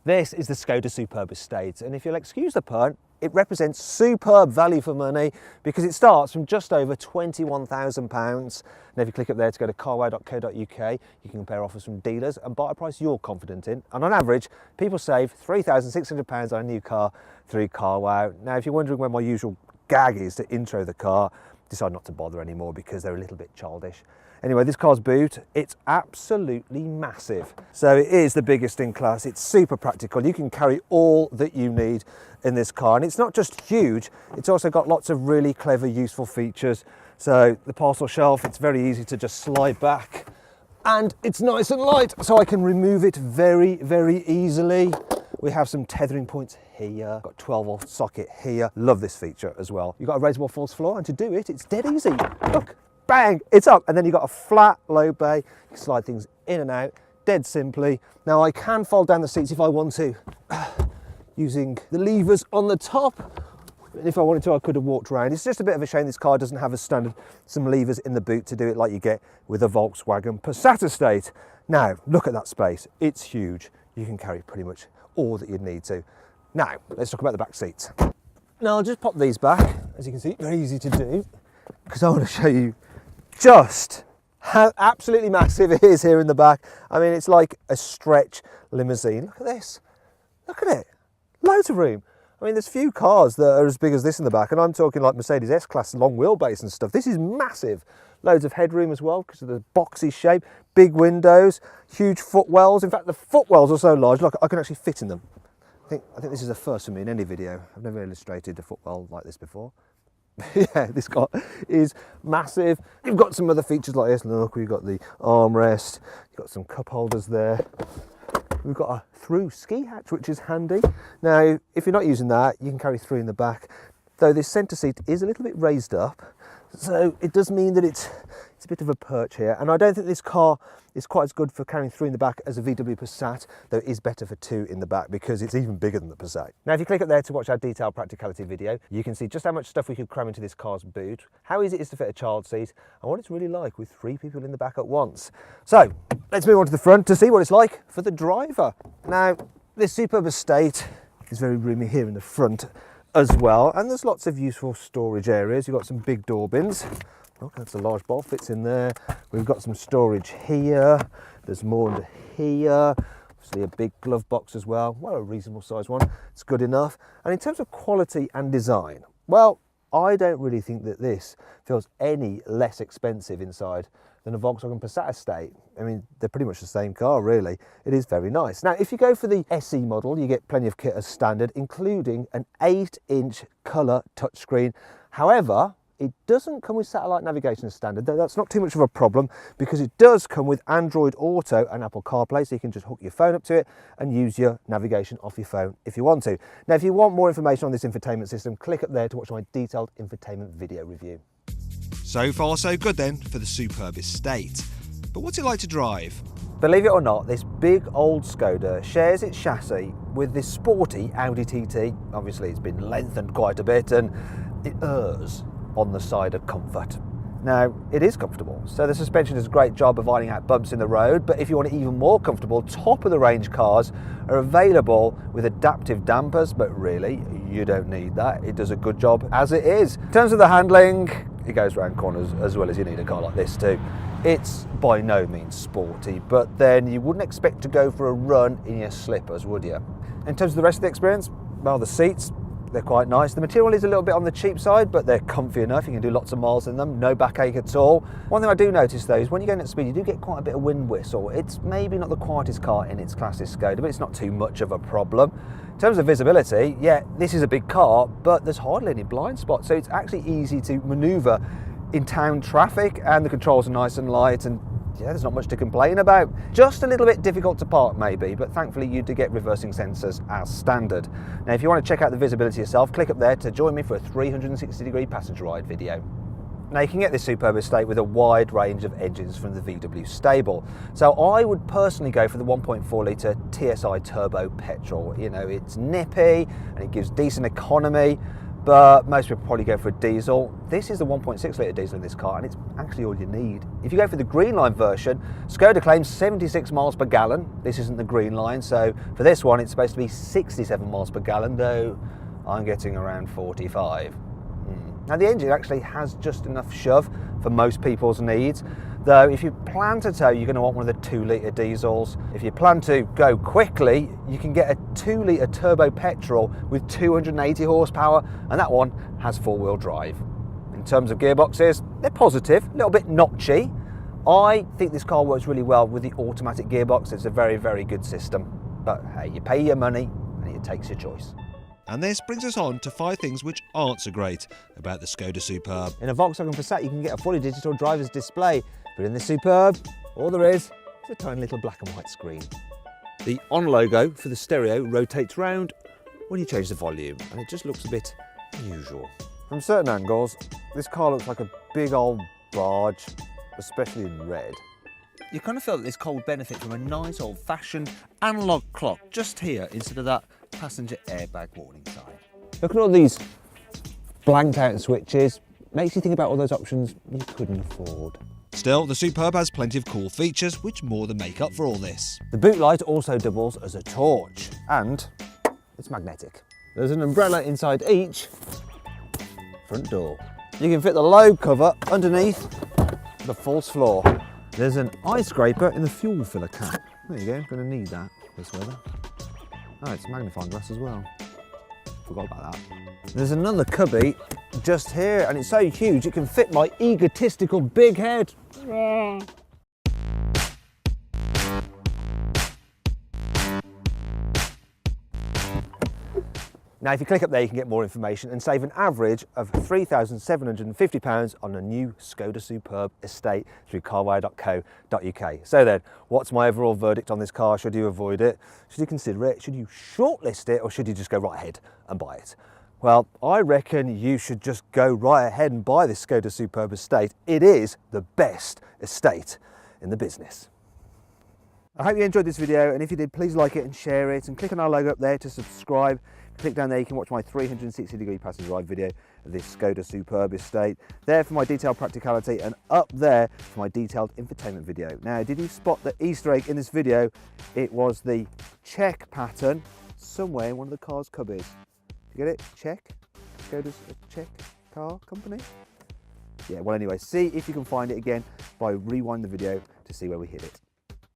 This is the Skoda Superb Estate, and if you'll excuse the pun, it represents superb value for money because it starts from just over £21,000. And if you click up there to go to carwow.co.uk, you can compare offers from dealers and buy a price you're confident in. And on average, people save £3,600 on a new car through Carwow. Now, if you're wondering where my usual gag is to intro the car, decide not to bother anymore because they're a little bit childish. Anyway, this car's boot, it's absolutely massive. So it is the biggest in class. It's super practical. You can carry all that you need in this car. And it's not just huge, it's also got lots of really clever, useful features. So the parcel shelf, it's very easy to just slide back. And it's nice and light, so I can remove it very, very easily. We have some tethering points here, got 12-volt socket here. Love this feature as well. You've got a raisable false floor, and to do it, it's dead easy. Look. Bang, it's up, and then you've got a flat low bay. You can slide things in and out dead simply. Now I can fold down the seats if I want to using the levers on the top, and if I wanted to I could have walked around. It's just a bit of a shame this car doesn't have as standard some levers in the boot to do it like you get with a Volkswagen Passat Estate. Now look at that space, it's huge. You can carry pretty much all that you'd need to. Now let's talk about the back seats. Now I'll just pop these back, as you can see, very easy to do, because I want to show you just how absolutely massive it is here in the back. I mean, it's like a stretch limousine. Look at this. Look at it. Loads of room. I mean, there's few cars that are as big as this in the back, and I'm talking like Mercedes S-Class long wheelbase and stuff. This is massive. Loads of headroom as well because of the boxy shape. Big windows, huge footwells. In fact, the footwells are so large, look, I can actually fit in them. I think this is a first for me in any video. I've never illustrated a footwell like this before. Yeah, this car is massive. You've got some other features like this. Look, we've got the armrest, you've got some cup holders there. We've got a through ski hatch, which is handy. Now, if you're not using that, you can carry three in the back, though this centre seat is a little bit raised up. So it does mean that it's a bit of a perch here. And I don't think this car is quite as good for carrying three in the back as a VW Passat, though it is better for two in the back because it's even bigger than the Passat. Now, if you click up there to watch our detailed practicality video, you can see just how much stuff we could cram into this car's boot, how easy it is to fit a child seat, and what it's really like with three people in the back at once. So let's move on to the front to see what it's like for the driver. Now, this Superb Estate is very roomy here in the front as well, and there's lots of useful storage areas. You've got some big door bins. Look, that's a large bowl, fits in there. We've got some storage here. There's more under here. Obviously a big glove box as well. Well, a reasonable size one. It's good enough. And in terms of quality and design, well, I don't really think that this feels any less expensive inside than a Volkswagen Passat Estate. I mean, they're pretty much the same car, really. It is very nice. Now, if you go for the SE model, you get plenty of kit as standard, including an 8-inch colour touchscreen. However, it doesn't come with satellite navigation as standard, though that's not too much of a problem because it does come with Android Auto and Apple CarPlay, so you can just hook your phone up to it and use your navigation off your phone if you want to. Now, if you want more information on this infotainment system, click up there to watch my detailed infotainment video review. So far so good then for the Superb Estate. But what's it like to drive? Believe it or not, this big old Skoda shares its chassis with this sporty Audi TT. Obviously it's been lengthened quite a bit and it errs on the side of comfort. Now, it is comfortable, so the suspension does a great job of ironing out bumps in the road, but if you want it even more comfortable, top of the range cars are available with adaptive dampers, but really, you don't need that. It does a good job as it is. In terms of the handling, it goes around corners as well as you need a car like this too. It's by no means sporty, but then you wouldn't expect to go for a run in your slippers, would you? In terms of the rest of the experience, well, the seats, they're quite nice. The material is a little bit on the cheap side, but they're comfy enough. You can do lots of miles in them, no backache at all. One thing I do notice though is when you're going at speed, you do get quite a bit of wind whistle. It's maybe not the quietest car in its class, this Skoda, but it's not too much of a problem. In terms of visibility, yeah, this is a big car, but there's hardly any blind spots, so it's actually easy to manoeuvre in town traffic, and the controls are nice and light, and yeah, there's not much to complain about. Just a little bit difficult to park maybe, but thankfully you do get reversing sensors as standard. Now, if you want to check out the visibility yourself, click up there to join me for a 360-degree passenger ride video. Now, you can get this Superb Estate with a wide range of engines from the VW stable. So I would personally go for the 1.4 litre TSI turbo petrol. You know, it's nippy and it gives decent economy, but most people probably go for a diesel. This is the 1.6 litre diesel in this car, and it's actually all you need. If you go for the green line version, Skoda claims 76 miles per gallon. This isn't the green line, so for this one it's supposed to be 67 miles per gallon, though I'm getting around 45. Now the engine actually has just enough shove for most people's needs, though if you plan to tow you're going to want one of the 2-litre diesels. If you plan to go quickly, you can get a 2-litre turbo petrol with 280 horsepower, and that one has 4-wheel drive. In terms of gearboxes, they're positive, a little bit notchy. I think this car works really well with the automatic gearbox. It's a very, very good system. But hey, you pay your money and it takes your choice. And this brings us on to 5 things which aren't so great about the Skoda Superb. In a Volkswagen Passat you can get a fully digital driver's display, but in the Superb, all there is a tiny little black and white screen. The on logo for the stereo rotates round when you change the volume, and it just looks a bit unusual. From certain angles, this car looks like a big old barge, especially in red. You kind of feel that this car would benefit from a nice old-fashioned analog clock just here instead of that passenger airbag warning sign. Look at all these blanked out switches. Makes you think about all those options you couldn't afford. Still, the Superb has plenty of cool features which more than make up for all this. The boot light also doubles as a torch, and it's magnetic. There's an umbrella inside each front door. You can fit the load cover underneath the false floor. There's an eye scraper in the fuel filler cap. There you go, going to need that this weather. Oh, it's magnifying glass as well. Forgot about that. There's another cubby just here, and it's so huge it can fit my egotistical big head. Now, if you click up there, you can get more information and save an average of £3,750 on a new Skoda Superb Estate through carwire.co.uk. So then, what's my overall verdict on this car? Should you avoid it? Should you consider it? Should you shortlist it? Or should you just go right ahead and buy it? Well, I reckon you should just go right ahead and buy this Skoda Superb Estate. It is the best estate in the business. I hope you enjoyed this video, and if you did, please like it and share it, and click on our logo up there to subscribe. Click down there, you can watch my 360-degree passenger ride video of this Skoda Superb Estate. There for my detailed practicality, and up there for my detailed infotainment video. Now, did you spot the Easter egg in this video? It was the Czech pattern somewhere in one of the car's cubbies. You get it? Czech? Skoda's a Czech car company? Yeah, well anyway, see if you can find it again by rewind the video to see where we hid it.